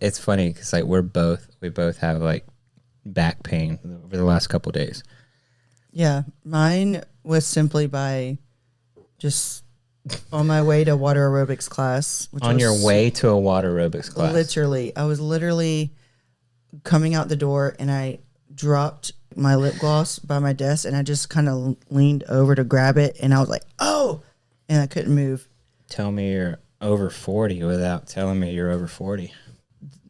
it's funny because like we both have like back pain over the last couple of days. Yeah, mine was simply by just on my way to water aerobics class. On your way to a water aerobics class. Literally, I was literally coming out the door and I dropped my lip gloss by my desk and I just kind of leaned over to grab it and I was like, oh, and I couldn't move. Tell me you're over 40 without telling me you're over 40.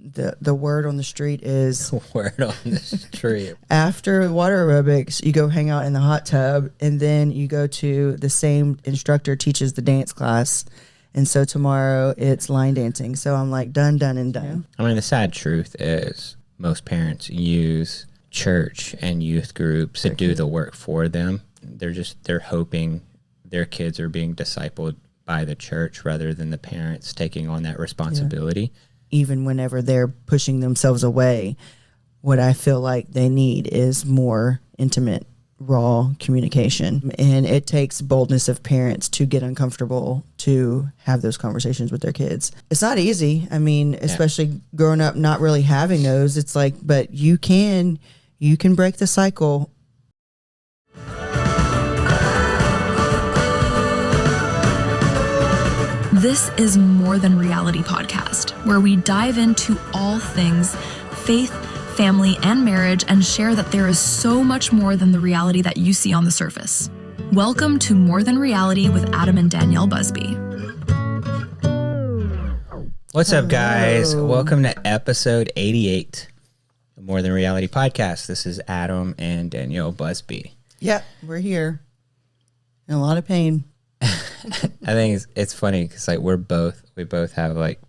The word on the street is word on the street. After water aerobics, you go hang out in the hot tub and then you go to the same instructor teaches the dance class. And so tomorrow it's line dancing. So I'm like done and done. I mean, the sad truth is most parents use church and youth groups to do the work for them. They're hoping their kids are being discipled by the church rather than the parents taking on that responsibility. Yeah. Even whenever they're pushing themselves away, what I feel like they need is more intimate, raw communication. And it takes boldness of parents to get uncomfortable to have those conversations with their kids. It's not easy. I mean, especially growing up not really having those. It's like, but you can break the cycle. This is More Than Reality podcast, where we dive into all things faith, family, and marriage and share that there is so much more than the reality that you see on the surface. Welcome to More Than Reality with Adam and Danielle Busby. What's up, guys? Welcome to episode 88 of More Than Reality podcast. This is Adam and Danielle Busby. Yep, we're here. In a lot of pain. I think it's funny because like we both have like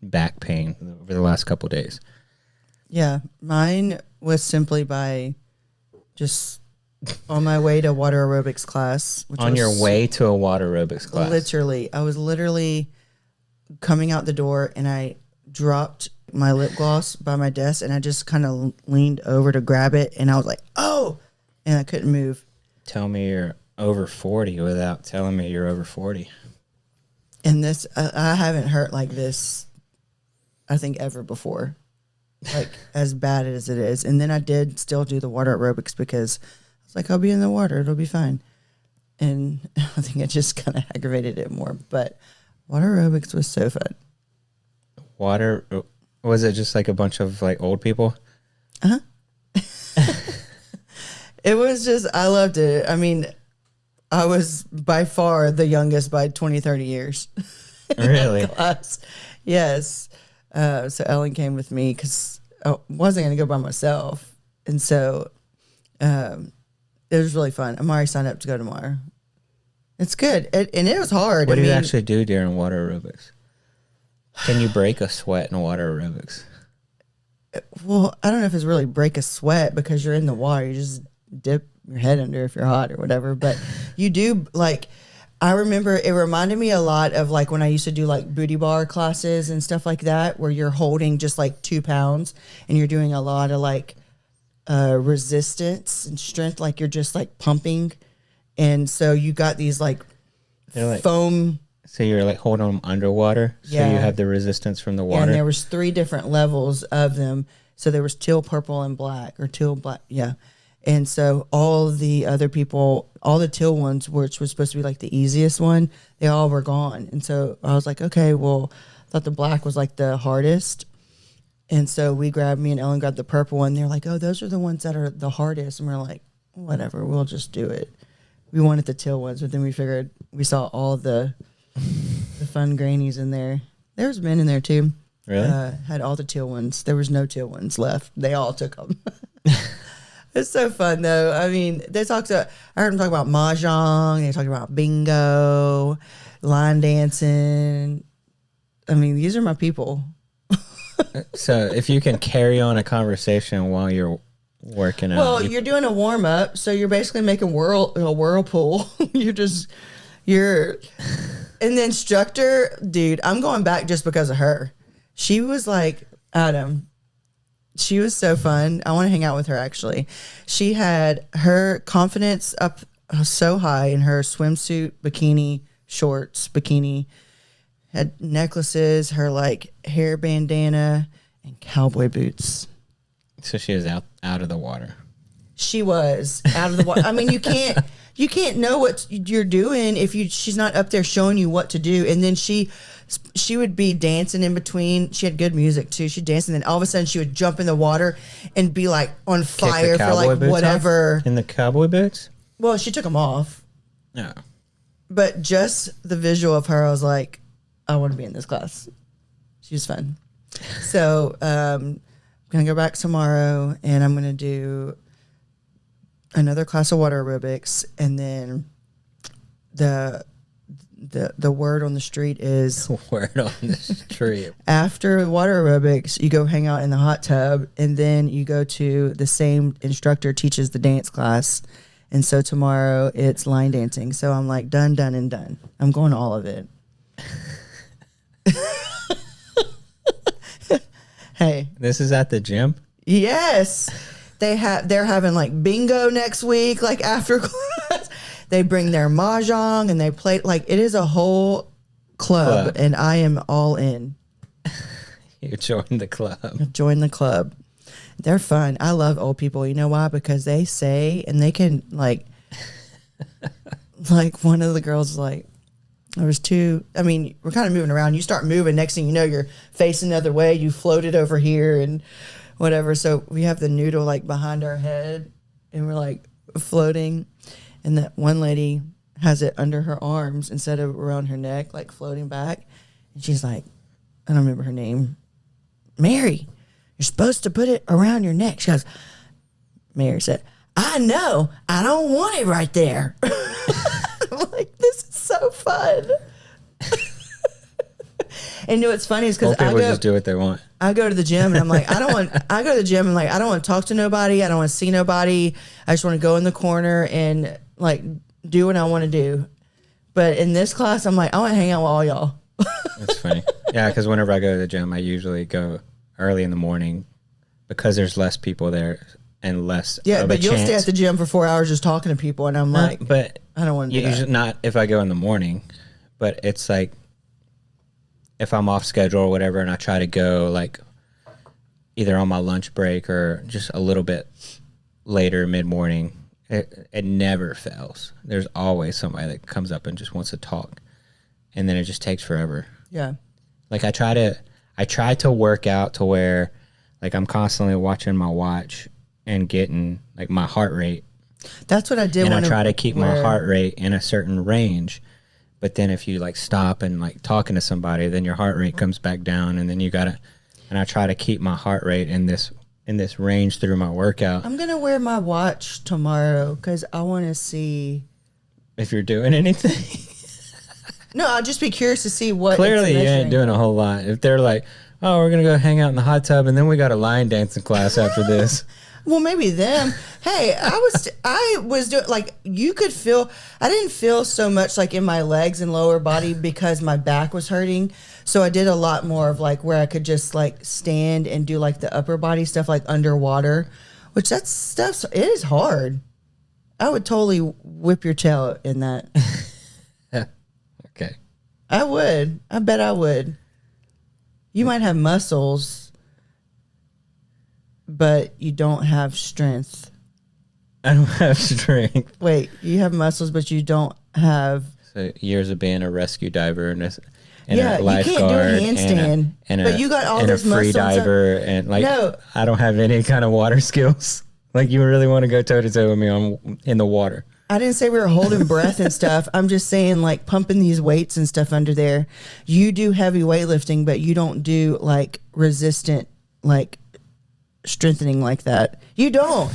back pain over the last couple of days. Yeah, mine was simply by just on my way to water aerobics class. On your way to a water aerobics class. Literally, I was literally coming out the door and I dropped my lip gloss by my desk and I just kind of leaned over to grab it and I was like, oh, and I couldn't move. Tell me you're over 40 without telling me you're over 40. And this, I haven't hurt like this, I think, ever before, like as bad as it is. And then I did still do the water aerobics because I was like, I'll be in the water, it'll be fine. And I think it just kind of aggravated it more. But water aerobics was so fun. Water, was it just like a bunch of like old people? Uh-huh. It was just, I loved it. I mean, I was by far the youngest by 20, 30 years. Really? Class. Yes. So Ellen came with me because I wasn't going to go by myself. And so it was really fun. I'm already signed up to go tomorrow. It's good. And it was hard. What do you actually do during water aerobics? Can you break a sweat in water aerobics? Well, I don't know if it's really break a sweat because you're in the water. You just dip your head under if you're hot or whatever. But you do, like, I remember it reminded me a lot of like when I used to do like booty bar classes and stuff like that, where you're holding just like 2 pounds and you're doing a lot of like resistance and strength, like you're just like pumping. And so you got these like foam. So you're like holding them underwater. So you have the resistance from the water. Yeah, and there was 3 different levels of them. So there was teal, purple, and black, or teal, black. Yeah. And so all the other people, all the teal ones, which was supposed to be like the easiest one, they all were gone. And so I was like, okay, well, I thought the black was like the hardest. And so me and Ellen grabbed the purple one. They're like, oh, those are the ones that are the hardest. And we're like, whatever, we'll just do it. We wanted the teal ones, but then we saw all the fun grannies in there. There was men in there too. Really? Had all the teal ones. There was no teal ones left. They all took them. It's so fun though. I mean, I heard them talk about mahjong. They talk about bingo, line dancing. I mean, these are my people. So if you can carry on a conversation while you're working out. Well, you're doing a warm up, so you're basically making a whirlpool. And the instructor, dude, I'm going back just because of her. She was like, Adam, she was so fun. I want to hang out with her, actually. She had her confidence up so high in her swimsuit, bikini, had necklaces, her like hair bandana, and cowboy boots. So she was out of the water. She was out of the water. I mean, you can't know what you're doing if she's not up there showing you what to do. And then she would be dancing in between. She had good music too. She'd dance, and then all of a sudden she would jump in the water and be like on fire for like whatever. In the cowboy boots? Well, she took them off. No. But just the visual of her, I was like, I want to be in this class. She was fun. So I'm going to go back tomorrow, and I'm going to do another class of water aerobics, and then the word on the street is word on the street. After water aerobics, you go hang out in the hot tub, and then you go to the same instructor teaches the dance class. And so tomorrow it's line dancing. So I'm like, done, and done. I'm going to all of it. Hey. This is at the gym? Yes. They're having like bingo next week, like after class. They bring their mahjong and they play, like it is a whole club. And I am all in. You joined the club. Join the club. They're fun. I love old people. You know why? Because they say, and they can like one of the girls like, there was two, I mean, we're kind of moving around. You start moving. Next thing you know, you're facing the other way. You floated over here and whatever. So we have the noodle like behind our head and we're like floating. And that one lady has it under her arms instead of around her neck, like floating back. And she's like, I don't remember her name. Mary, you're supposed to put it around your neck. She goes, Mary said, I know. I don't want it right there. I'm like, this is so fun. And you know what's funny is because people just do what they want. I go to the gym and I'm like, I go to the gym and like, I don't want to talk to nobody. I don't want to see nobody. I just want to go in the corner and like do what I want to do. But in this class, I'm like, I want to hang out with all y'all. That's funny. Yeah, because whenever I go to the gym, I usually go early in the morning because there's less people there and less. Yeah, but you'll stay at the gym for 4 hours just talking to people, and I'm like, but I don't want to do usually that. Not if I go in the morning, but it's like if I'm off schedule or whatever, and I try to go like either on my lunch break or just a little bit later, mid morning. It never fails. There's always somebody that comes up and just wants to talk, and then it just takes forever. Yeah. Like I try to work out to where like I'm constantly watching my watch and getting like my heart rate. That's what I did. And I try to keep my heart rate in a certain range. But then if you like stop and like talking to somebody, then your heart rate comes back down, and then you gotta. And I try to keep my heart rate in this range through my workout. I'm gonna wear my watch tomorrow because I want to see if you're doing anything. No, I'll just be curious to see what. Clearly, you ain't doing a whole lot. If they're like, "Oh, we're gonna go hang out in the hot tub, and then we got a line dancing class after this." Well, maybe them. Hey, I was doing like you could feel. I didn't feel so much like in my legs and lower body because my back was hurting. So I did a lot more of like where I could just like stand and do like the upper body stuff like underwater, which that stuff it is hard. I would totally whip your tail in that. Okay. I would. I bet I would. You might have muscles, but you don't have strength. I don't have strength. Wait, you have muscles, but you don't have. So years of being a rescue diver and a yeah, lifeguard you can't do a handstand, but you got all those muscles. Free diver and like no. I don't have any kind of water skills. Like you really want to go toe to toe with me in the water. I didn't say we were holding breath and stuff. I'm just saying like pumping these weights and stuff under there. You do heavy weightlifting, but you don't do like resistant, like strengthening like that. You don't.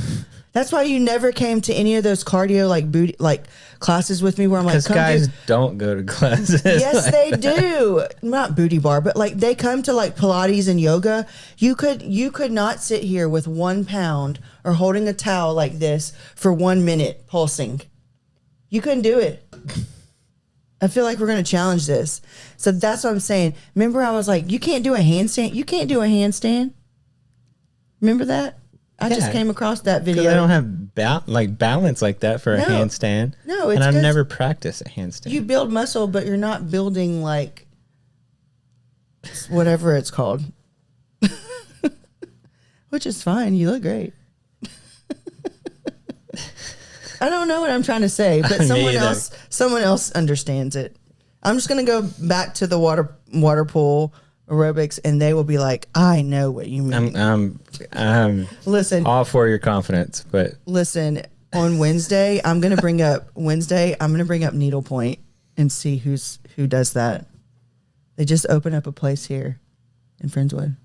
That's why you never came to any of those cardio like booty like classes with me where I'm like, because guys don't go to classes. Yes, like they do. Not booty bar, but like they come to like Pilates and yoga. You could not sit here with 1 pound or holding a towel like this for 1 minute pulsing. You couldn't do it. I feel like we're going to challenge this. So that's what I'm saying. Remember I was like, you can't do a handstand. You can't do a handstand. Remember that? I just came across that video. I don't have balance like that for a handstand. No, it's and I've never practiced a handstand. You build muscle, but you're not building like whatever it's called. which is fine. You look great. I don't know what I'm trying to say, but someone else understands it. I'm just going to go back to the water pool aerobics, and they will be like, I know what you mean. Listen, all for your confidence, but listen, on Wednesday, I'm going to bring up needlepoint and see who does that. They just opened up a place here in Friendswood.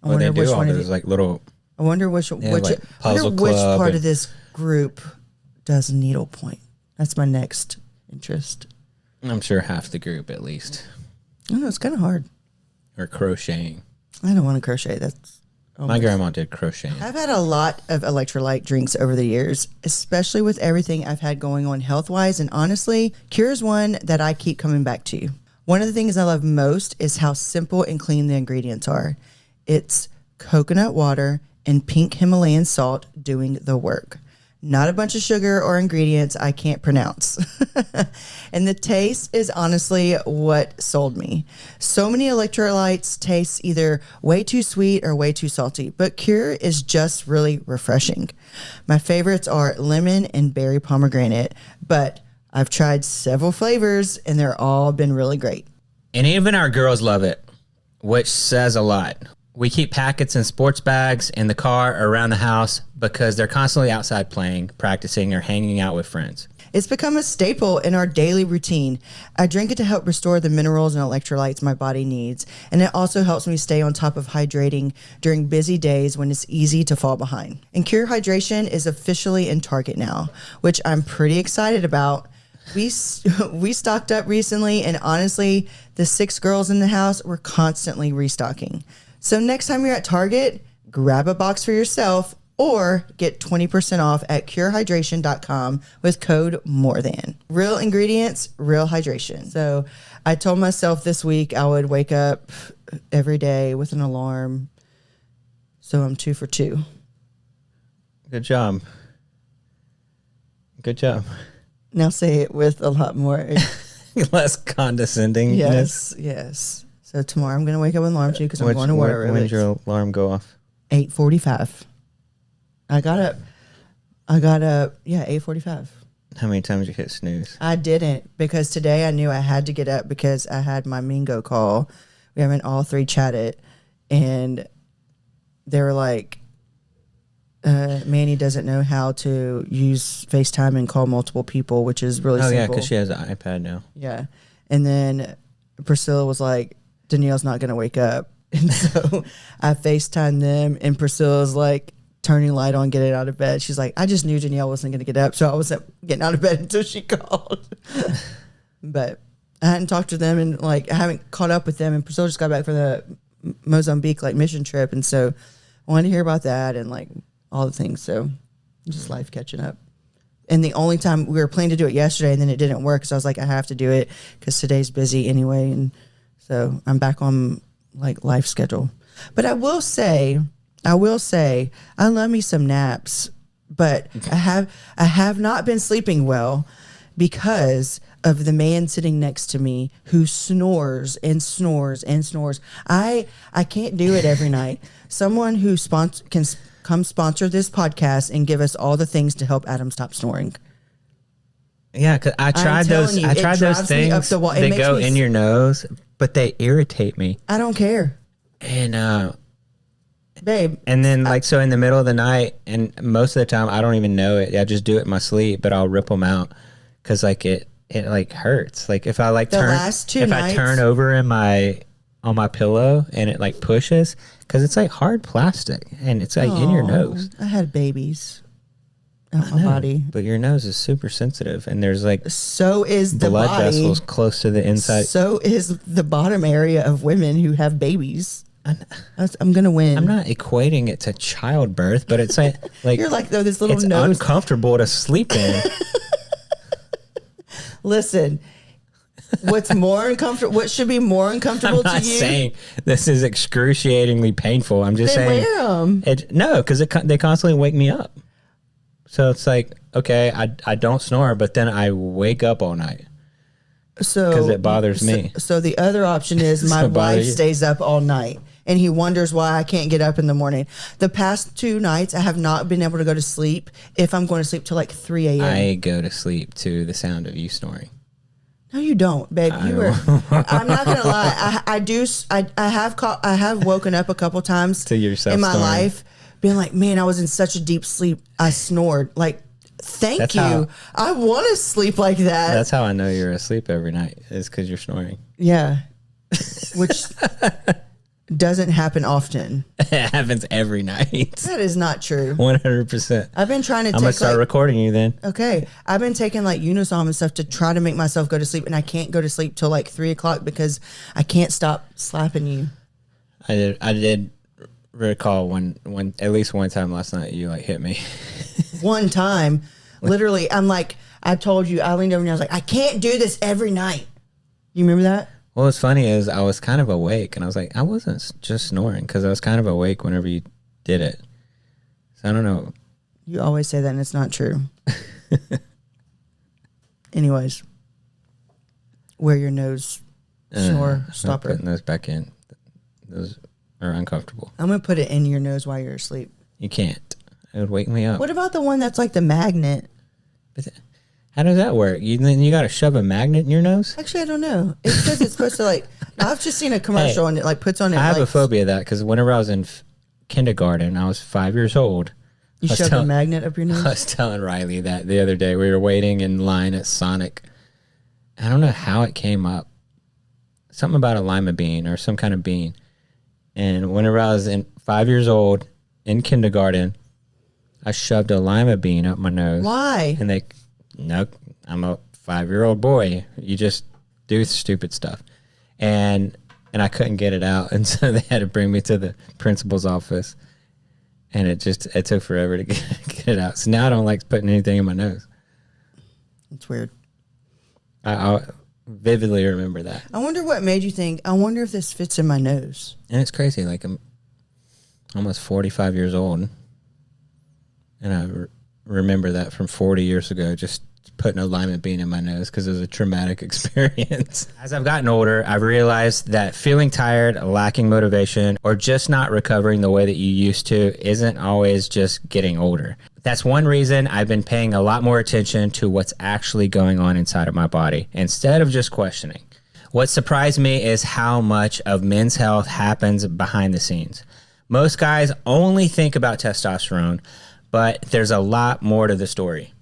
I wonder which one of like little. I wonder which part of this group does needlepoint. That's my next interest. I'm sure half the group at least. I know it's kind of hard. Or crocheting. I don't want to crochet. That's my grandma did crocheting. I've had a lot of electrolyte drinks over the years, especially with everything I've had going on health-wise. And honestly, Cure is one that I keep coming back to. One of the things I love most is how simple and clean the ingredients are. It's coconut water and pink Himalayan salt doing the work. Not a bunch of sugar or ingredients I can't pronounce. And the taste is honestly what sold me. So many electrolytes taste either way too sweet or way too salty, but Cure is just really refreshing. My favorites are lemon and berry pomegranate, but I've tried several flavors and they're all been really great. And even our girls love it, which says a lot. We keep packets in sports bags in the car or around the house because they're constantly outside playing, practicing, or hanging out with friends. It's become a staple in our daily routine. I drink it to help restore the minerals and electrolytes my body needs, and it also helps me stay on top of hydrating during busy days when it's easy to fall behind. And Cure Hydration is officially in Target now, which I'm pretty excited about. We stocked up recently, and honestly, the 6 girls in the house were constantly restocking. So next time you're at Target, grab a box for yourself or get 20% off at curehydration.com with code MORETHAN. Real ingredients, real hydration. So I told myself this week I would wake up every day with an alarm. So I'm 2 for 2. Good job. Good job. Now say it with a lot more. Less condescending. Yes. So tomorrow I'm going to wake up with an alarm too because I'm going to water aerobics. When did your alarm go off? 8:45. I got up, 8:45. How many times did you hit snooze? I didn't because today I knew I had to get up because I had my Mingo call. We haven't all 3 chatted. And they were like, Manny doesn't know how to use FaceTime and call multiple people, which is really simple. Oh, yeah, because she has an iPad now. Yeah. And then Priscilla was like, Danielle's not going to wake up. And so I FaceTimed them, and Priscilla's like turning light on, getting out of bed. She's like, I just knew Danielle wasn't going to get up, so I wasn't getting out of bed until she called. But I hadn't talked to them, and like I haven't caught up with them. And Priscilla just got back from the Mozambique mission trip, and so I wanted to hear about that and like all the things. So just life catching up. And the only time we were planning to do it yesterday, and then it didn't work, so I was like, I have to do it because today's busy anyway, and so I'm back on like life schedule. But I will say, I love me some naps, but I have not been sleeping well because of the man sitting next to me who snores and snores and snores. I can't do it every night. Someone who can come sponsor this podcast and give us all the things to help Adam stop snoring. Yeah, because I tried those things that go in your nose, but they irritate me. I don't care. And babe. And then like so in the middle of the night, and most of the time I don't even know it. I just do it in my sleep, but I'll rip them out because like it like hurts. Like if I like I turn over in on my pillow and it like pushes because it's like hard plastic and it's like in your nose. I had babies. My body, but your nose is super sensitive, and there's like so is the blood body. Vessels close to the inside. So is the bottom area of women who have babies. I'm gonna win. I'm not equating it to childbirth, but it's like you're like though this little it's nose uncomfortable to sleep in. Listen, what's more uncomfortable? What should be more uncomfortable to you? I'm not saying this is excruciating painful. I'm just saying wear them. No, because they constantly wake me up. So it's like, okay, I don't snore, but then I wake up all night. So because it bothers me. So the other option is my wife stays up all night and he wonders why I can't get up in the morning. The past 2 nights, I have not been able to go to sleep if I'm going to sleep till like 3 a.m. I go to sleep to the sound of you snoring. No, you don't, babe. I'm not gonna lie. I have woken up a couple times To yourself in my snoring. life, being like, man, I was in such a deep sleep. I snored. Like, thank you. I want to sleep like that. That's how I know you're asleep every night, is because you're snoring. Yeah, which doesn't happen often. It happens every night. That is not true. 100%. I've been trying to. I'm gonna start recording you then. Okay, I've been taking like Unisom and stuff to try to make myself go to sleep, and I can't go to sleep till like 3 o'clock because I can't stop slapping you. I did recall one at least one time last night you like hit me. One time, literally, I'm like, I told you, I leaned over and I was like, I can't do this every night. You remember that? What was funny is I was kind of awake, and I was like, I wasn't just snoring, because I was kind of awake whenever you did it. So I don't know. You always say that, and it's not true. Anyways, wear your nose snore I'm stopper. putting those back in. Those are uncomfortable. I'm going to put it in your nose while you're asleep. You can't. It would wake me up. What about the one that's like the magnet? How does that work? You got to shove a magnet in your nose? Actually, I don't know. It says it's supposed to like, I've just seen a commercial and it like puts on it. I have like, a phobia of that, because whenever I was in kindergarten, I was 5 years old. You shoved a magnet up your nose? I was telling Riley that the other day. We were waiting in line at Sonic. I don't know how it came up. Something about a lima bean or some kind of bean. And whenever I was 5 years old in kindergarten, I shoved a lima bean up my nose. Why? And nope, I'm a 5-year-old boy. You just do stupid stuff. And I couldn't get it out. And so they had to bring me to the principal's office. And it took forever to get it out. So now I don't like putting anything in my nose. It's weird. I vividly remember that. I wonder what made you think, I wonder if this fits in my nose. And it's crazy. Like, I'm almost 45 years old. And I remember that from 40 years ago, just putting a lima bean in my nose because it was a traumatic experience. As I've gotten older, I've realized that feeling tired, lacking motivation, or just not recovering the way that you used to isn't always just getting older. That's one reason I've been paying a lot more attention to what's actually going on inside of my body instead of just questioning. What surprised me is how much of men's health happens behind the scenes. Most guys only think about testosterone, but there's a lot more to the story.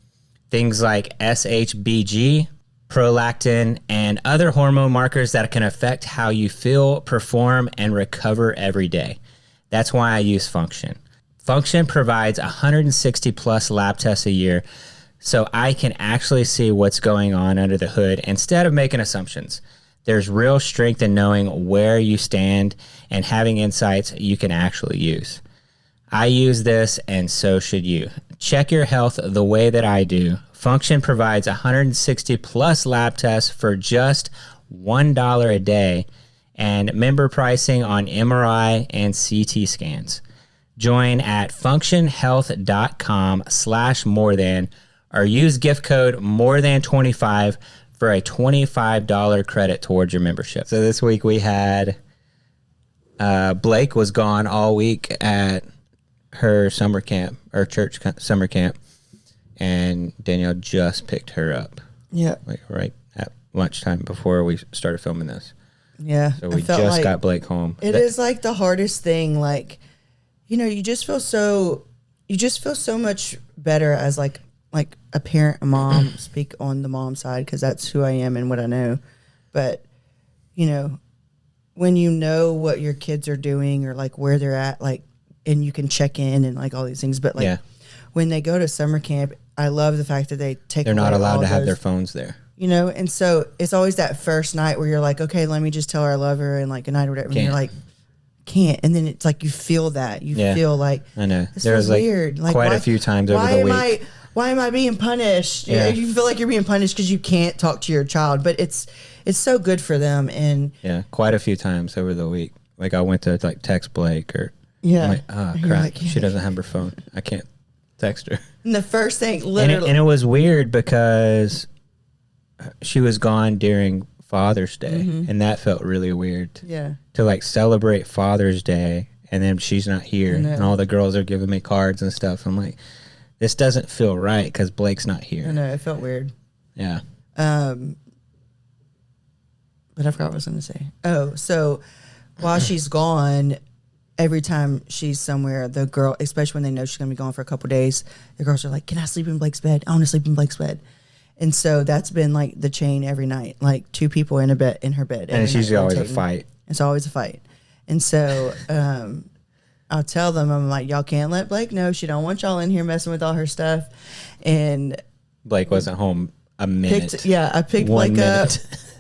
Things like SHBG, prolactin, and other hormone markers that can affect how you feel, perform, and recover every day. That's why I use Function. Function provides 160 plus lab tests a year, so I can actually see what's going on under the hood instead of making assumptions. There's real strength in knowing where you stand and having insights you can actually use. I use this, and so should you. Check your health the way that I do. Function provides 160 plus lab tests for just $1 a day and member pricing on MRI and CT scans. Join at functionhealth.com/morethan or use gift code morethan25 for a $25 credit towards your membership. So this week we had Blayke was gone all week at her summer camp or church summer camp, and Danielle just picked her up. Yeah. Like right at lunchtime before we started filming this. Yeah. So we just got Blayke home. It is like the hardest thing. Like, you know, you just feel so much better as like a parent, a mom, speak on the mom side, because that's who I am and what I know. But, you know, when you know what your kids are doing or like where they're at, like, and you can check in and like all these things. But like when they go to summer camp, I love the fact that they're not allowed to have their phones there. You know, and so it's always that first night where you're like, okay, let me just tell her I love her and like good night or whatever. And you're like, can't. And then it's like you feel that. You feel like, I know. There's like weird. Like, quite a few times over the week. Why am I being punished? Yeah. You feel like you're being punished because you can't talk to your child. But it's so good for them. And yeah, quite a few times over the week. Like I went to like text Blayke or I'm like, oh crap, like, she doesn't have her phone. I can't text her. And the first thing, literally. And it was weird because she was gone during Father's Day, and that felt really weird. Yeah. To like celebrate Father's Day, and then she's not here, and all the girls are giving me cards and stuff. I'm like, this doesn't feel right because Blayke's not here. I know, it felt weird. Yeah. But I forgot what I was going to say. Oh, so while she's gone, every time she's somewhere, the girl, especially when they know she's going to be gone for a couple of days, the girls are like, can I sleep in Blayke's bed? I want to sleep in Blayke's bed. And so that's been like the chain every night, like two people in her bed. And it's usually always a fight. It's always a fight. And so I'll tell them, I'm like, y'all can't let Blayke know. She don't want y'all in here messing with all her stuff. And Blayke wasn't home a minute. I picked Blayke up.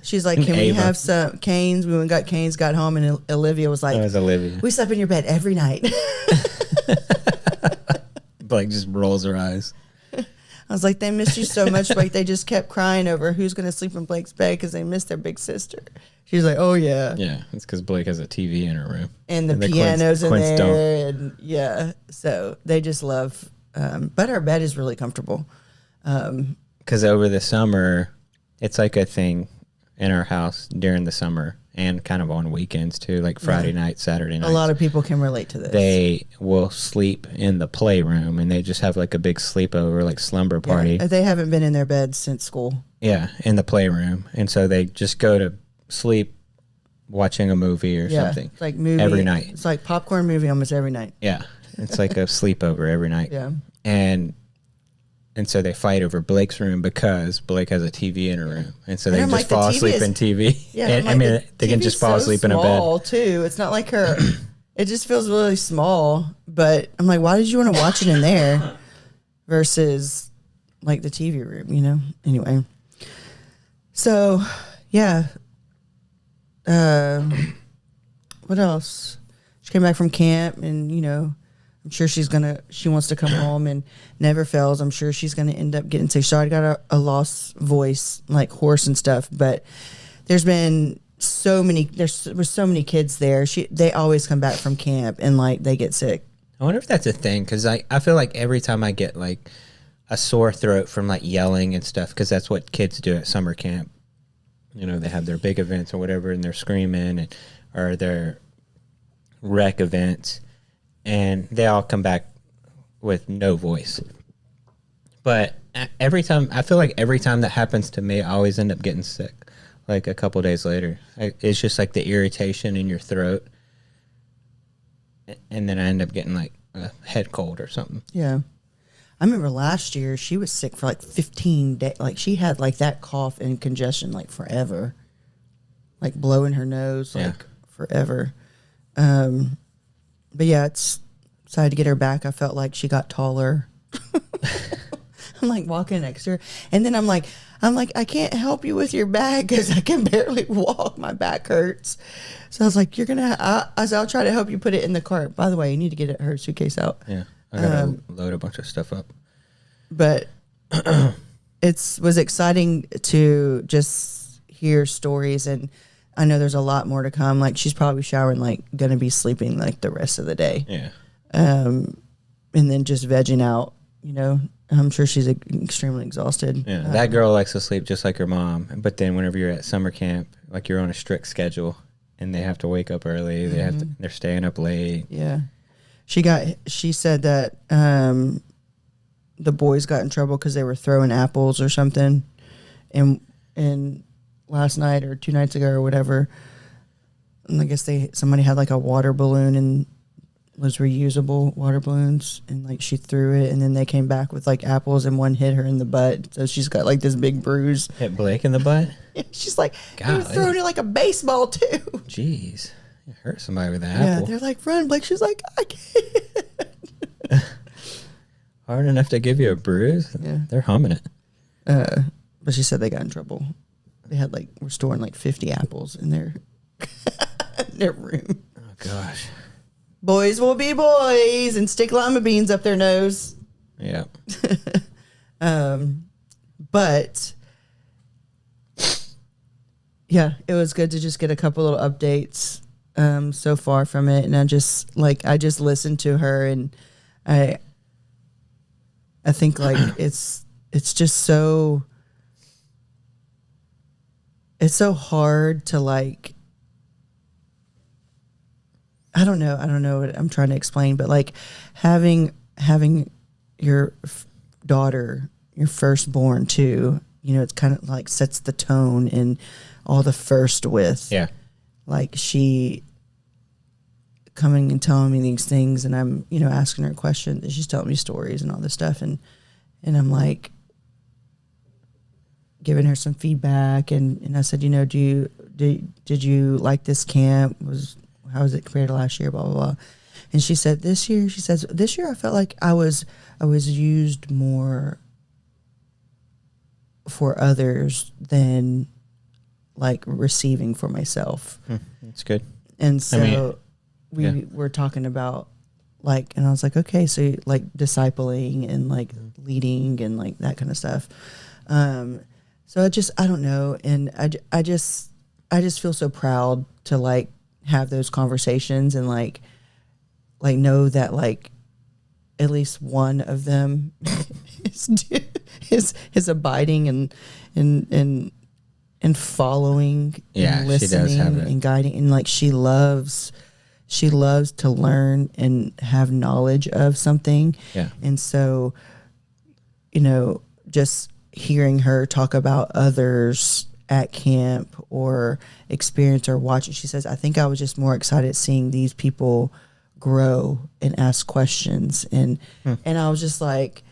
She's like, can we Ava. have some canes? We went and got canes, got home, and Olivia was like, That was Olivia. we slept in your bed every night. Blayke just rolls her eyes. I was like, they missed you so much. Like, they just kept crying over who's going to sleep in Blayke's bed because they missed their big sister. She's like, oh, yeah. Yeah, it's because Blayke has a TV in her room. And the piano's in there. And yeah, so they just love, but our bed is really comfortable. Because over the summer, it's like a thing in our house during the summer and kind of on weekends too, like Friday night, Saturday night. A lot of people can relate to this. They will sleep in the playroom and they just have like a big sleepover, like slumber party. Yeah, they haven't been in their beds since school. Yeah, in the playroom. And so they just go to sleep watching a movie or something. Like movie every night. It's like popcorn movie almost every night. Yeah. It's like a sleepover every night. Yeah. And so they fight over Blayke's room because Blayke has a TV in her room. And so they And I'm just like, the fall TV asleep in TV. Yeah, And, I'm I mean, like, they can TV's just fall so asleep in a bed. small too. It's not like her. It just feels really small. But I'm like, why did you want to watch it in there versus like the TV room? You know. Anyway. So, yeah. What else? She came back from camp, and I'm sure she wants to come home and never fails. I'm sure she's gonna end up getting sick. She already got a lost voice, like hoarse and stuff. But there's been so many kids there. They always come back from camp and like they get sick. I wonder if that's a thing because I feel like every time I get like a sore throat from like yelling and stuff, because that's what kids do at summer camp. They have their big events or whatever, and they're screaming, or their rec events. And they all come back with no voice. But every time that happens to me, I always end up getting sick. Like a couple days later, it's just like the irritation in your throat, and then I end up getting like a head cold or something. Yeah, I remember last year she was sick for like 15 days. Like she had like that cough and congestion like forever, like blowing her nose like forever. But yeah, it's decided to get her back. I felt like she got taller. I'm like walking next to her, and then I'm like, I can't help you with your bag because I can barely walk. My back hurts. So I was like, I'll try to help you put it in the cart. By the way, you need to get her suitcase out. Yeah, I gotta load a bunch of stuff up. But it was exciting to just hear stories, and I know there's a lot more to come. Like she's probably showering, like gonna be sleeping like the rest of the day. Yeah. And then just vegging out, I'm sure she's extremely exhausted. Yeah, that girl likes to sleep just like her mom. But then whenever you're at summer camp, like you're on a strict schedule, and they have to wake up early. They're staying up late. Yeah, she said that the boys got in trouble because they were throwing apples or something, and last night or 2 nights ago or whatever, and I guess somebody had like a water balloon and was reusable water balloons, and like she threw it, and then they came back with like apples, and one hit her in the butt, so she's got like this big bruise. Hit Blayke in the butt? She's like, he was throwing it like a baseball too. Jeez, you hurt somebody with that Yeah, apple. they're like, run, Blayke. She's like, I can't. Hard enough to give you a bruise? Yeah. They're humming it. But she said they got in trouble. They had were storing like 50 apples in their room. Oh gosh. Boys will be boys and stick lima beans up their nose. Yeah. But yeah, it was good to just get a couple little updates so far from it, and I just listened to her, and I think like it's just so it's so hard to like, I don't know what I'm trying to explain, but like having your daughter, your firstborn too, you know, it's kind of like sets the tone and all the first with. Yeah. Like she coming and telling me these things, and I'm, you know, asking her questions, and she's telling me stories and all this stuff, and I'm like giving her some feedback, and I said, you know, did you like this camp? How was it compared to last year? Blah blah blah. And she said this year I felt like I was used more for others than like receiving for myself. That's good. And so we were talking about like, and I was like, okay, so like discipling and like leading and like that kind of stuff. So I don't know. And I just feel so proud to like have those conversations and like know that like at least one of them is abiding and following and listening, she does have it. and guiding, and like she loves to learn and have knowledge of something. Yeah. And so, you know, just hearing her talk about others at camp or experience or watching, she says, I think I was just more excited seeing these people grow and ask questions. And I was just like,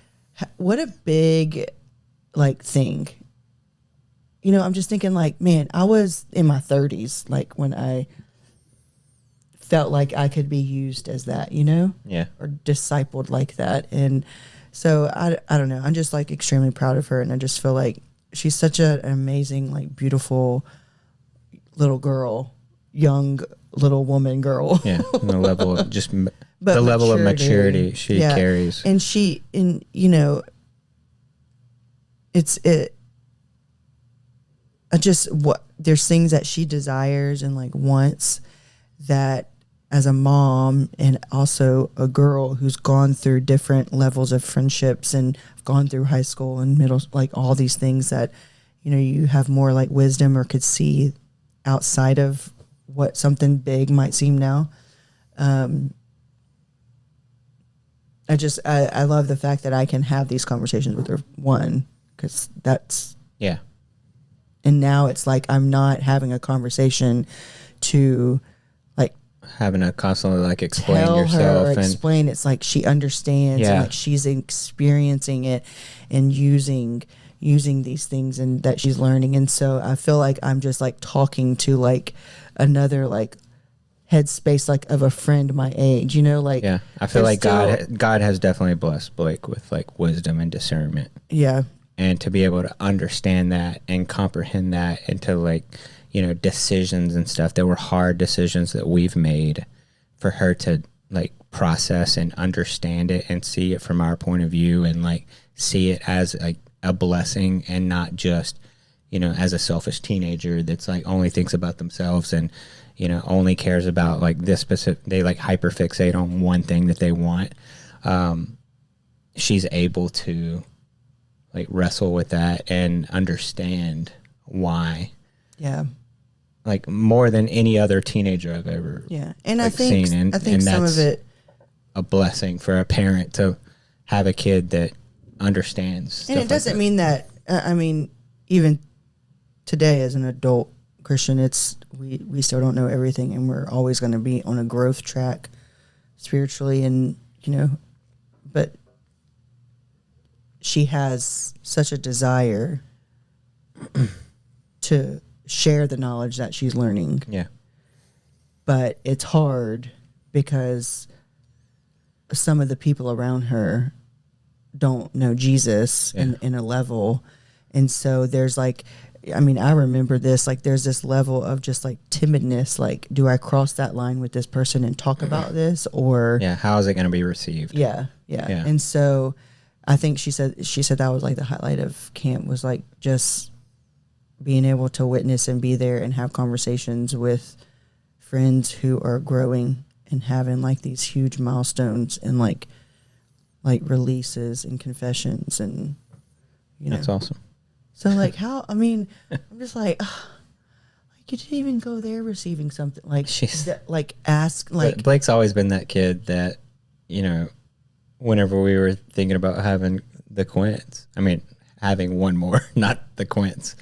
what a big like thing. You know, I'm just thinking like, man, I was in my 30s, like when I felt like I could be used as that, you know? Yeah. Or discipled like that. And so I don't know. I'm just like extremely proud of her. And I just feel like she's such an amazing, like beautiful little girl, young little woman girl. Yeah. And the level of just But the level of maturity she carries. And you know, there's things that she desires and like wants that as a mom and also a girl who's gone through different levels of friendships and gone through high school and middle, like all these things that, you know, you have more like wisdom or could see outside of what something big might seem now. I love the fact that I can have these conversations with her, one, because that's, yeah. And now it's like I'm not having a conversation to like having to constantly like explain tell yourself her or and explain. It's like she understands and like she's experiencing it and using these things and that she's learning. And so I feel like I'm just like talking to like another like headspace like of a friend my age, you know, like I feel like God has definitely blessed Blayke with like wisdom and discernment. Yeah. And to be able to understand that and comprehend that into like, you know, decisions and stuff that were hard decisions that we've made, for her to like process and understand it and see it from our point of view and like see it as like a blessing and not just, you know, as a selfish teenager that's like only thinks about themselves and, you know, only cares about like this specific, they like hyperfixate on one thing that they want. She's able to like wrestle with that and understand why. Yeah. Like more than any other teenager I've ever And like, I think seen. And some that's of it a blessing for a parent to have a kid that understands. And it doesn't mean that I mean, even today as an adult Christian, it's we still don't know everything, and we're always going to be on a growth track spiritually, and you know, but she has such a desire to share the knowledge that she's learning. Yeah. But it's hard because some of the people around her don't know Jesus in a level. And so there's like, I mean, I remember this, like there's this level of just like timidness. Like, do I cross that line with this person and talk about this, or how is it going to be received? Yeah. And so I think she said that was like the highlight of camp, was like just being able to witness and be there and have conversations with friends who are growing and having like these huge milestones and like releases and confessions, and you know. That's awesome. So like how, I mean, I'm just like, you didn't even go there receiving something. Like, She's- ask, like, Blake's always been that kid that, whenever we were thinking about having the quints, I mean, having one more, not the quints.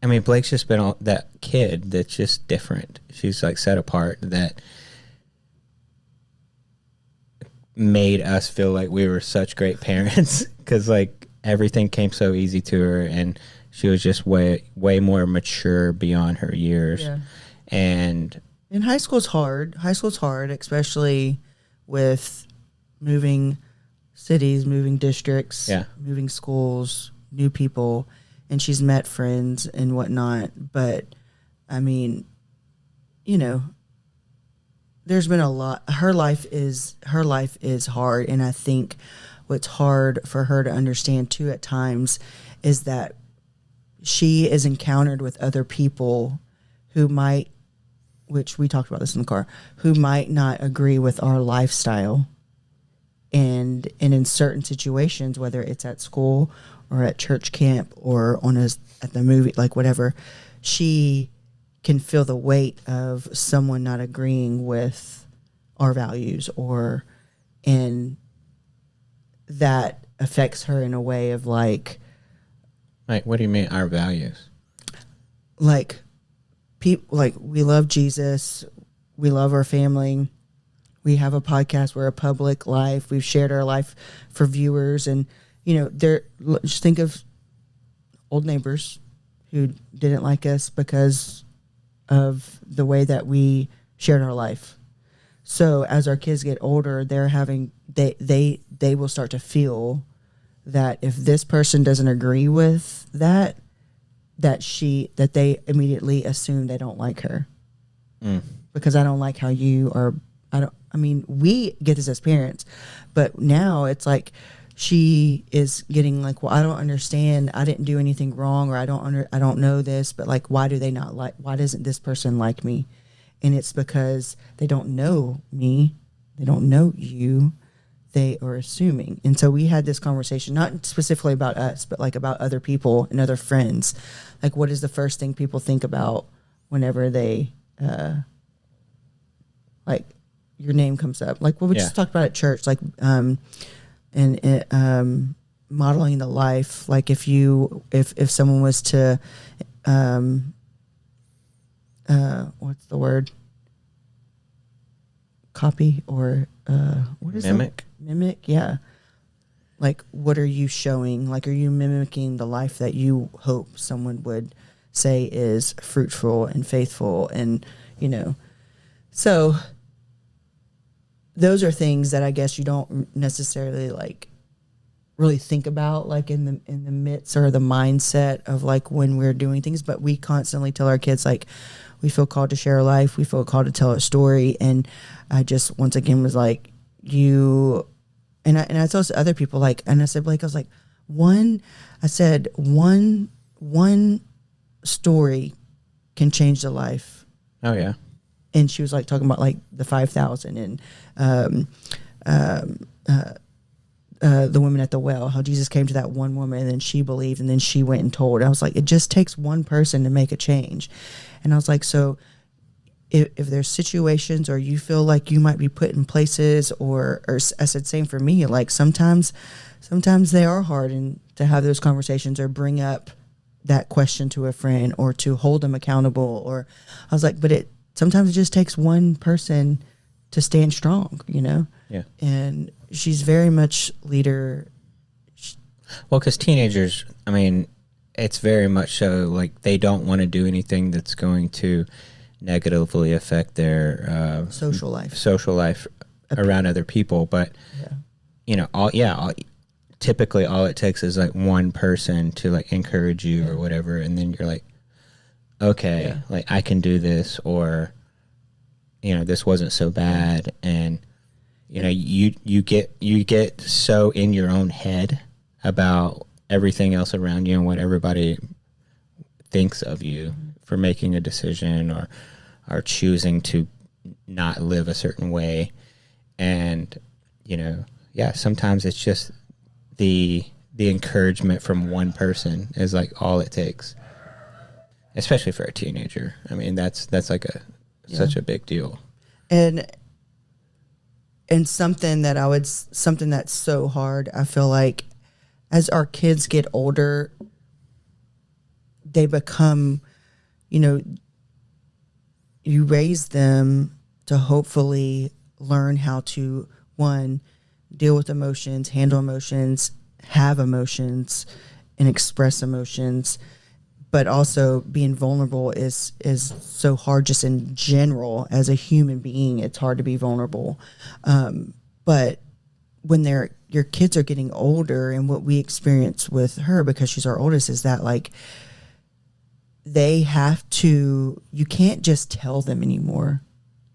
Blake's just been that kid that's just different. She's like set apart, that made us feel like we were such great parents because like everything came so easy to her, and she was just way more mature beyond her years. Yeah. And high school's hard. High school's hard, especially with moving cities, moving districts, moving schools, new people, and she's met friends and whatnot. But I mean, there's been a lot. Her life is hard, and I think what's hard for her to understand too at times is that she is encountered with other people who might, which we talked about this in the car, who might not agree with our lifestyle. And in certain situations, whether it's at school or at church camp or at the movie, like whatever, she can feel the weight of someone not agreeing with our values, and that affects her in a way of like, what do you mean our values? Like, people, like, we love Jesus, we love our family, we have a podcast, we're a public life, we've shared our life for viewers, and just think of old neighbors who didn't like us because of the way that we shared our life. So as our kids get older, they will start to feel that if this person doesn't agree with that they immediately assume they don't like her. Because I don't like how you are. We get this as parents, but now it's like she is getting like, well, I don't understand. I didn't do anything wrong, or I don't know this, but like, why doesn't this person like me? And it's because they don't know me. They don't know you. They are assuming. And so we had this conversation, not specifically about us, but like about other people and other friends. Like, what is the first thing people think about whenever they, like, your name comes up? Like what we just talked about at church, like, modeling the life. Like if someone was to, what's the word? Copy or what is mimic? Mimic, yeah. Like, what are you showing? Like, are you mimicking the life that you hope someone would say is fruitful and faithful? And so those are things that I guess you don't necessarily like really think about, like in the midst or the mindset of like when we're doing things. But we constantly tell our kids, like, we feel called to share our life. We feel called to tell a story. And I just, once again, was like, and I told other people, like, and I said, Blayke, I was like, one story can change the life. Oh, yeah. And she was like talking about like the 5,000 and the woman at the well, how Jesus came to that one woman and then she believed and then she went and told. I was like, it just takes one person to make a change. And I was like, so if there's situations or you feel like you might be put in places or I said, same for me, like sometimes they are hard and to have those conversations or bring up that question to a friend or to hold them accountable. Or I was like, but sometimes it just takes one person to stand strong, Yeah. And she's very much leader. Well, because teenagers, it's very much so like they don't want to do anything that's going to negatively affect their social life around other people. But typically all it takes is like one person to like encourage you or whatever, and then you're like, okay, like I can do this, or this wasn't so bad. And you get so in your own head about everything else around you and what everybody thinks of you for making a decision or choosing to not live a certain way. And sometimes it's just the encouragement from one person is like all it takes. especially for a teenager. I mean, that's like such a big deal. And something that's so hard, I feel like, as our kids get older, they become, you raise them to hopefully learn how to, one, deal with emotions, handle emotions, have emotions, and express emotions. But also being vulnerable is so hard just in general. As a human being, it's hard to be vulnerable. But when your kids are getting older, and what we experience with her, because she's our oldest, is that like they have to, you can't just tell them anymore.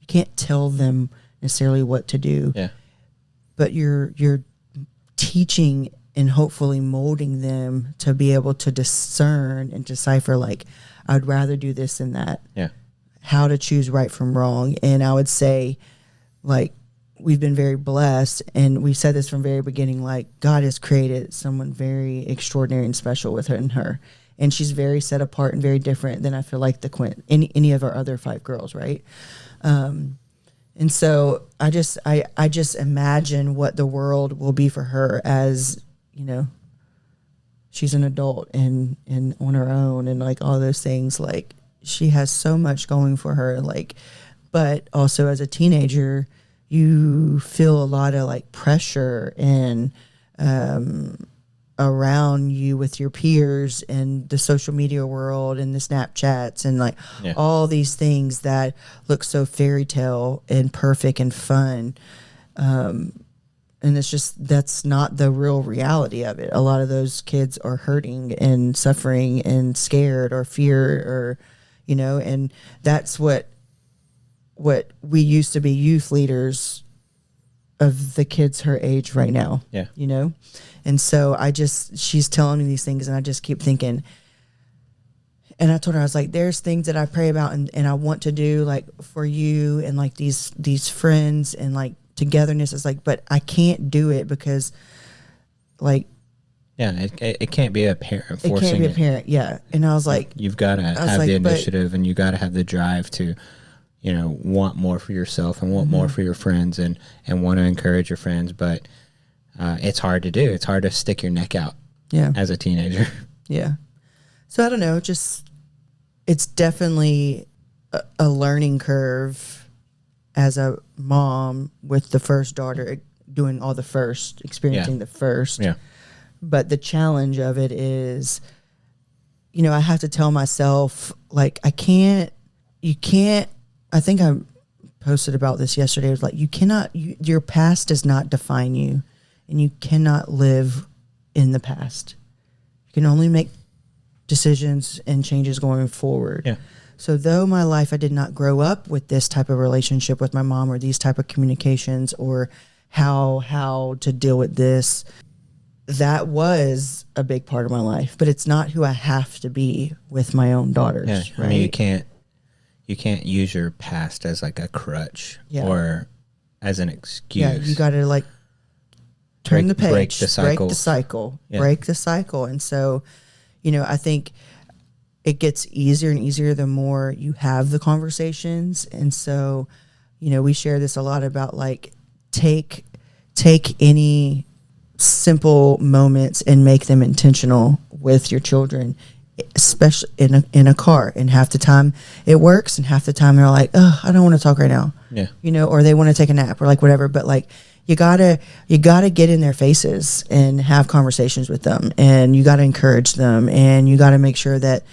You can't tell them necessarily what to do. Yeah. But you're teaching and hopefully molding them to be able to discern and decipher, like, I'd rather do this than that. Yeah. How to choose right from wrong. And I would say, like, we've been very blessed, and we said this from the very beginning, like, God has created someone very extraordinary and special with her. And she's very set apart and very different than I feel like any of our other 5 girls, right? And so I just imagine what the world will be for her as, she's an adult and on her own, and like all those things. Like, she has so much going for her, like, but also as a teenager, you feel a lot of like pressure and around you with your peers and the social media world and the Snapchats and like all these things that look so fairy tale and perfect and fun. And it's just, that's not the real reality of it. A lot of those kids are hurting and suffering and scared or fear, or, and that's what we used to be youth leaders of the kids her age right now. Yeah. And so she's telling me these things, and I just keep thinking, and I told her, I was like, there's things that I pray about and I want to do, like, for you and like these friends and like togetherness. Is like, but I can't do it because, like, it can't be a parent forcing it. It can't be a parent, yeah. And I was like, you've got to have the initiative, and you got to have the drive to, want more for yourself and want more for your friends and want to encourage your friends. But it's hard to do. It's hard to stick your neck out as a teenager. Yeah. So I don't know, just, it's definitely a learning curve as a mom with the first daughter, doing all the first, experiencing the first. Yeah. But the challenge of it is, I have to tell myself, like, I think I posted about this yesterday. It was like, your past does not define you, and you cannot live in the past. You can only make decisions and changes going forward. Yeah. So though my life, I did not grow up with this type of relationship with my mom or these type of communications or how to deal with this, that was a big part of my life, but it's not who I have to be with my own daughters. Yeah. Right? I mean, you can't use your past as like a crutch or as an excuse. Yeah. You got to like turn the page, break the cycle. And so, I think it gets easier and easier the more you have the conversations. And so, we share this a lot about, like, take any simple moments and make them intentional with your children, especially in a car. And half the time it works, and half the time they're like, oh, I don't want to talk right now. Yeah. Or they want to take a nap or like whatever. But like, you gotta get in their faces and have conversations with them, and you gotta encourage them, and you gotta make sure that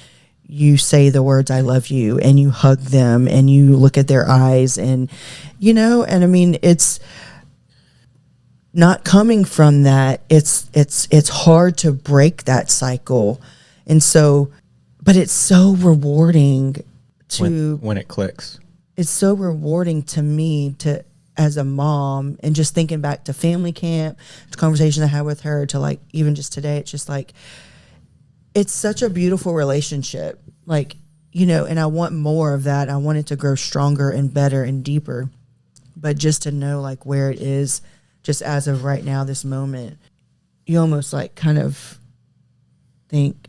you say the words "I love you" and you hug them and you look at their eyes, and and I mean, it's not coming from that. It's hard to break that cycle, and so, but it's so rewarding when it clicks. It's so rewarding to me as a mom, and just thinking back to family camp, the conversation I had with her, to like even just today, it's just like, it's such a beautiful relationship, like, and I want more of that. I want it to grow stronger and better and deeper, but just to know like where it is, just as of right now, this moment, you almost like kind of think,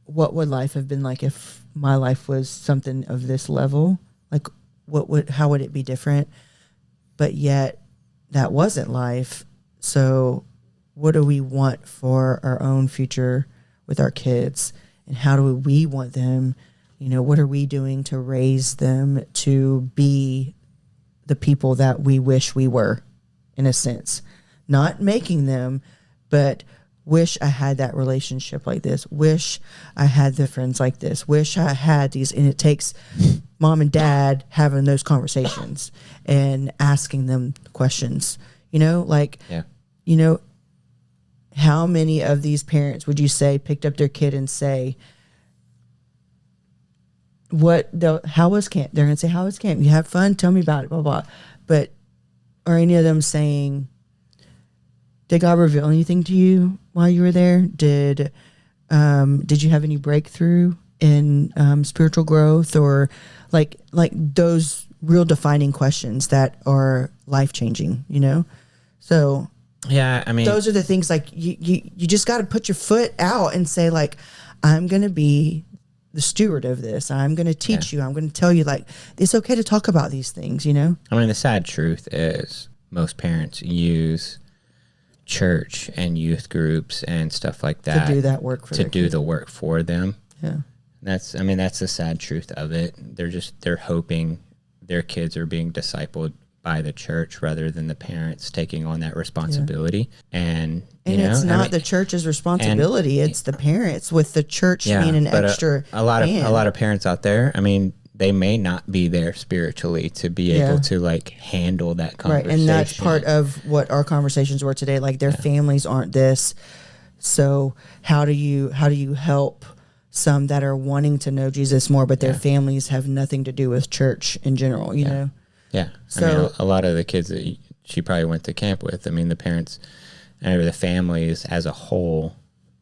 what would life have been like if my life was something of this level, like how would it be different? But yet that wasn't life. So what do we want for our own future with our kids? And how do we want them? What are we doing to raise them to be the people that we wish we were, in a sense? Not making them, but wish I had that relationship like this. Wish I had the friends like this. Wish I had these. And it takes mom and dad having those conversations and asking them questions. How many of these parents would you say picked up their kid and say, how was camp? They're going to say, how was camp? You have fun? Tell me about it, blah, blah. But are any of them saying, did God reveal anything to you while you were there? Did you have any breakthrough in spiritual growth, or like those real defining questions that are life-changing, So yeah, I mean, those are the things, like you just got to put your foot out and say, like, I'm going to be the steward of this. I'm going to teach you. I'm going to tell you, like, it's okay to talk about these things, I mean, the sad truth is most parents use church and youth groups and stuff like that to do that work for the work for them. Yeah. That's the sad truth of it. They're hoping their kids are being discipled by the church rather than the parents taking on that responsibility. Yeah. And it's not the church's responsibility. It's the parents, with the church being an extra. A lot of parents out there, they may not be there spiritually to be able to like handle that conversation. Right. And that's part of what our conversations were today. Like, their families aren't this. So how do you help some that are wanting to know Jesus more, but their families have nothing to do with church in general, you know? Yeah. So a lot of the kids that she probably went to camp with, the parents and the families as a whole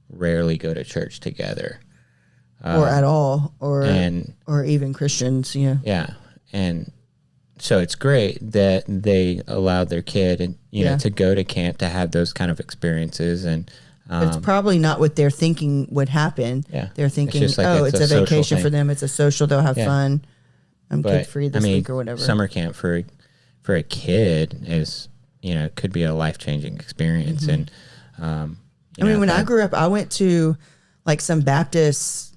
rarely go to church together. Or at all, or even Christians, Yeah. And so it's great that they allowed their kid to go to camp, to have those kind of experienses. And it's probably not what they're thinking would happen. Yeah. They're thinking, it's a vacation for them. It's a social. They'll have fun. I'm kid free this week or whatever. Summer camp for a kid is, could be a life-changing experience. Mm-hmm. And, when I grew up, I went to like some Baptist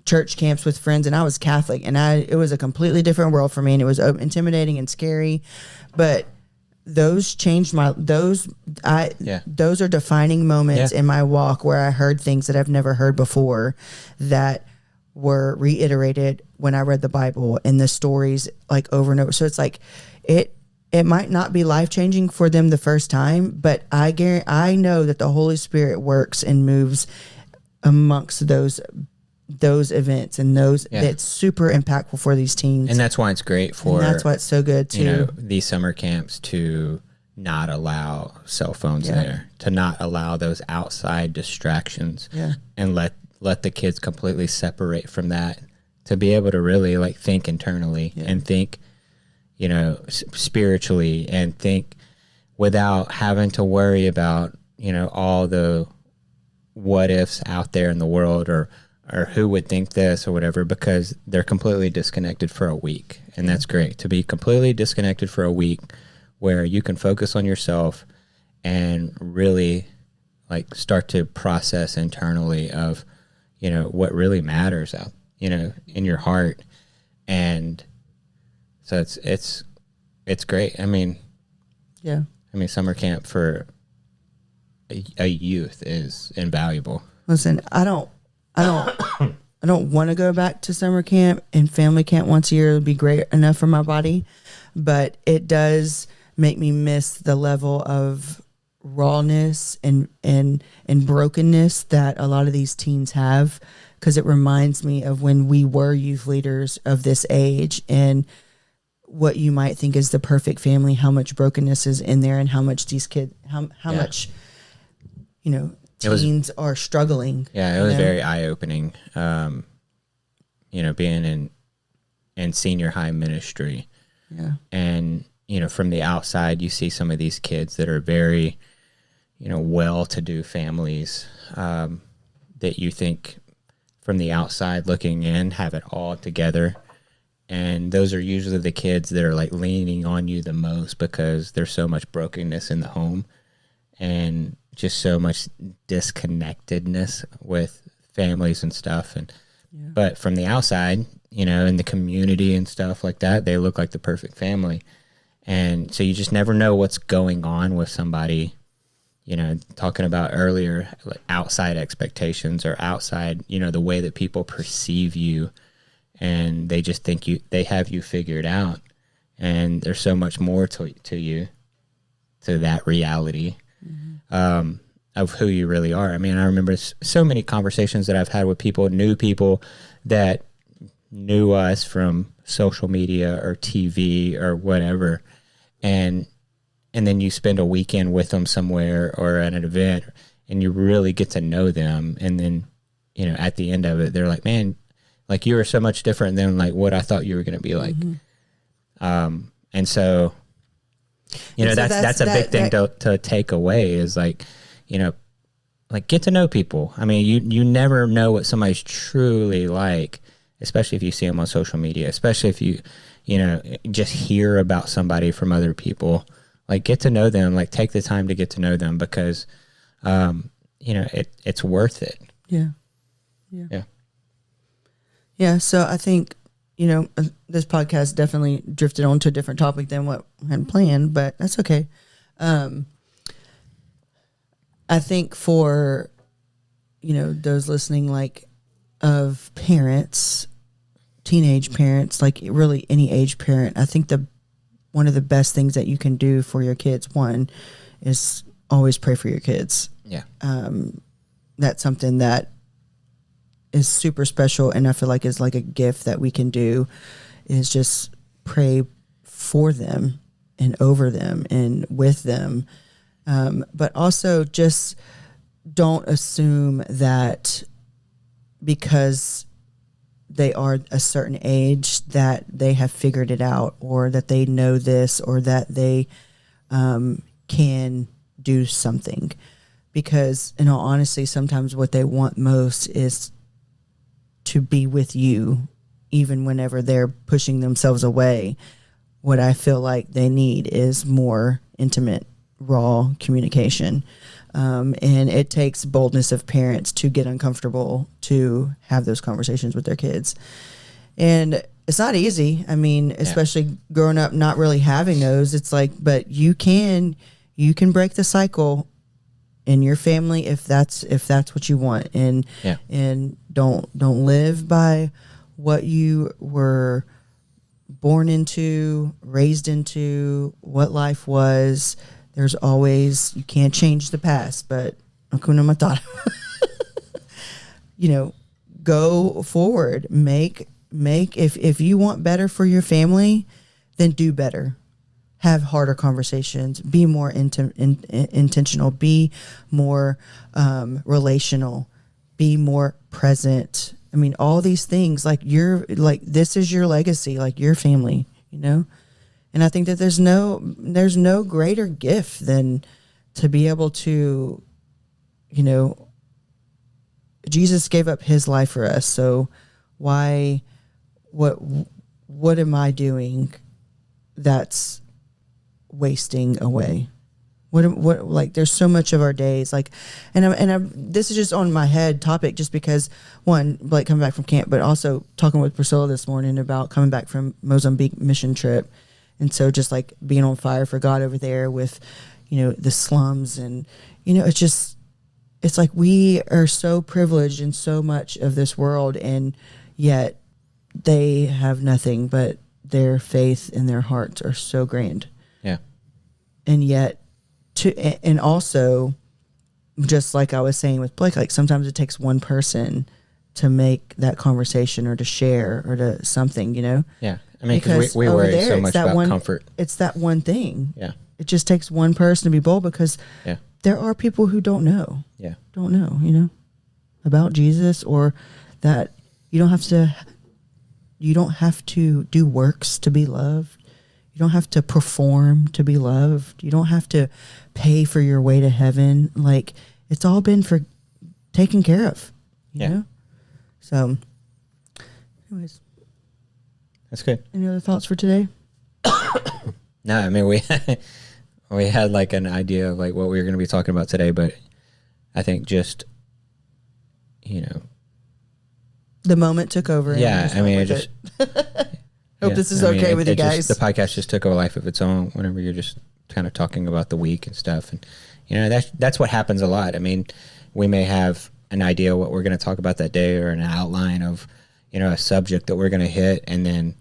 church camps with friends, and I was Catholic, and it was a completely different world for me, and it was intimidating and scary, but those changed those are defining moments in my walk where I heard things that I've never heard before that were reiterated when I read the Bible, and the stories like over and over. So it's like it might not be life-changing for them the first time, but I know that the Holy Spirit works and moves amongst those events, and that's super impactful for these teens. And that's why it's great and that's why it's so good too. These summer camps to not allow cell phones there, to not allow those outside distractions, and let the kids completely separate from that, to be able to really like think internally and think, spiritually, and think without having to worry about, all the what ifs out there in the world, or who would think this or whatever, because they're completely disconnected for a week. And that's great, to be completely disconnected for a week where you can focus on yourself and really like start to process internally of, what really matters out, in your heart. And so it's great. Summer camp for a youth is invaluable. Listen, I don't want to go back to summer camp, and family camp once a year would be great enough for my body, but it does make me miss the level of rawness and brokenness that a lot of these teens have, because it reminds me of when we were youth leaders of this age, and what you might think is the perfect family, how much brokenness is in there, and how much these kids, how much, teens are struggling. Yeah, it was very eye-opening, being in senior high ministry. Yeah. And, from the outside, you see some of these kids that are very, well-to-do families, that you think from the outside looking in have it all together. And those are usually the kids that are like leaning on you the most because there's so much brokenness in the home and just so much disconnectedness with families and stuff. And but from the outside, you know, in the community and stuff like that, they look like the perfect family. And so you just never know what's going on with somebody, you know, talking about earlier, like outside expectations or outside, you know, the way that people perceive you, and they just think they have you figured out. And there's so much more to you, to that reality of who you really are. I mean, I remember so many conversations that I've had with people, new people that knew us from social media or TV or whatever. And then you spend a weekend with them somewhere or at an event and you really get to know them. And then, you know, at the end of it, they're like, man, like you were so much different than like what I thought you were going to be like. And so, you know, that's a big thing to take away is like, you know, like get to know people. I mean, you never know what somebody's truly like, especially if you see them on social media, especially if you know, just hear about somebody from other people. Like get to know them, like take the time to get to know them because, you know, it's worth it. Yeah. So I think, you know, this podcast definitely drifted on to a different topic than what I had planned, but that's okay. I think for, you know, those listening, like of parents, teenage parents, like really any age parent, I think one of the best things that you can do for your kids, one, is always pray for your kids. Yeah. That's something that is super special, and I feel like is like a gift that we can do, is just pray for them and over them and with them. But also just don't assume that because they are a certain age that they have figured it out or that they know this or that they can do something. Because in all honesty, sometimes what they want most is to be with you, even whenever they're pushing themselves away. What I feel like they need is more intimate, raw communication. And it takes boldness of parents to get uncomfortable to have those conversations with their kids. And it's not easy. I mean, especially growing up not really having those, it's like, but you can break the cycle in your family if that's what you want. And don't live by what you were born into, raised into, what life was. There's always, you can't change the past, but Hakuna Matata. You know, go forward. Make if you want better for your family, then do better. Have harder conversations. Be more intentional. Be more relational. Be more present. I mean, all these things, like this is your legacy, like your family, you know? And I think that there's no greater gift than to be able to, you know, Jesus gave up his life for us. So what am I doing that's wasting away? What like there's so much of our days, like, and this is just on my head topic, just because one, Blayke coming back from camp, but also talking with Priscilla this morning about coming back from Mozambique mission trip. And so just like being on fire for God over there with, you know, the slums and, you know, it's like we are so privileged in so much of this world, and yet they have nothing, but their faith and their hearts are so grand. Yeah. And yet and also just like I was saying with Blayke, like sometimes it takes one person to make that conversation or to share or to something, you know? Yeah. I mean, because we worry so much about comfort. It's that one thing. Yeah. It just takes one person to be bold, because there are people who don't know. Yeah. Don't know, you know, about Jesus, or that you don't have to do works to be loved. You don't have to perform to be loved. You don't have to pay for your way to heaven. Like, it's all been taken care of, you know? So, anyways, That's good. any other thoughts for today? No, I mean, we had like an idea of like what we were going to be talking about today, but I think just, The moment took over. and we yeah, just I mean, went it with just, it. Hope yeah, this is I mean, okay with you it guys. the podcast just took a life of its own whenever you're just kind of talking about the week and stuff. And, that's what happens a lot. I mean, we may have an idea what we're going to talk about that day or an outline of, a subject that we're going to hit. And then,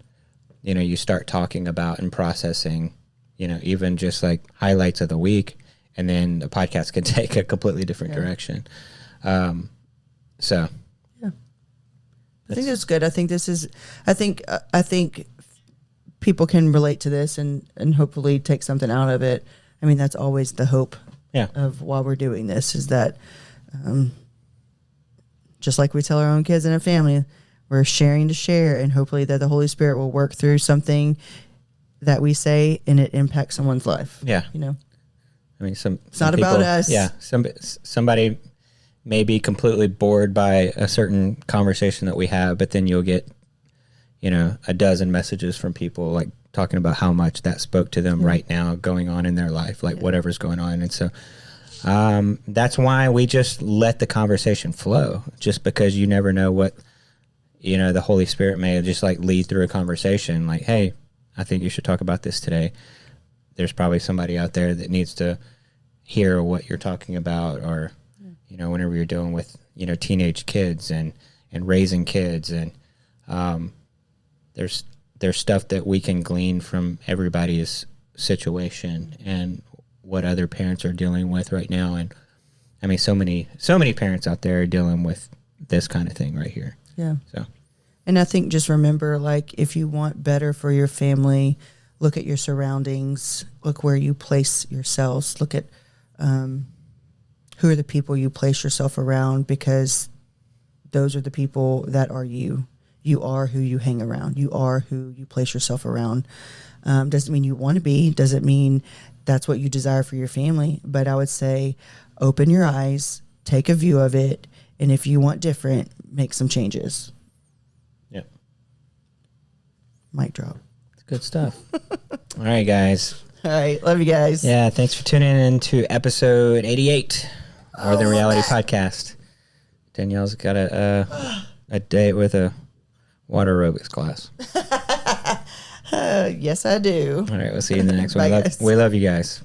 you start talking about and processing, even just like highlights of the week. And then the podcast can take a completely different direction. So. Yeah. I think that's good. I think people can relate to this and hopefully take something out of it. I mean, that's always the hope of why we're doing this is that, just like we tell our own kids in a family, we're sharing to share, and hopefully that the Holy Spirit will work through something that we say and it impacts someone's life. Yeah. I mean, it's not about us. Yeah. Somebody may be completely bored by a certain conversation that we have, but then you'll get, a dozen messages from people like talking about how much that spoke to them right now going on in their life, like whatever's going on. And so, that's why we just let the conversation flow, just because you never know what, the Holy Spirit may just like lead through a conversation like, hey, I think you should talk about this today. There's probably somebody out there that needs to hear what you're talking about, or, whenever you're dealing with, teenage kids and raising kids, and there's stuff that we can glean from everybody's situation and what other parents are dealing with right now. And I mean, so many parents out there are dealing with this kind of thing right here. Yeah. So, and I think just remember, like, if you want better for your family, look at your surroundings, look where you place yourselves, look at who are the people you place yourself around, because those are the people that are you. You are who you hang around. You are who you place yourself around. Doesn't mean you want to be, doesn't mean that's what you desire for your family. But I would say open your eyes, take a view of it, and if you want different, make some changes. yeah, Mic drop. it's good stuff. All right, guys. All right. Love you guys. Yeah, thanks for tuning in to episode 88, More Than Reality podcast. Danielle's got a date with a water aerobics class. Yes, I do. All right, we'll see you in the next Bye, one. guys. We love you guys.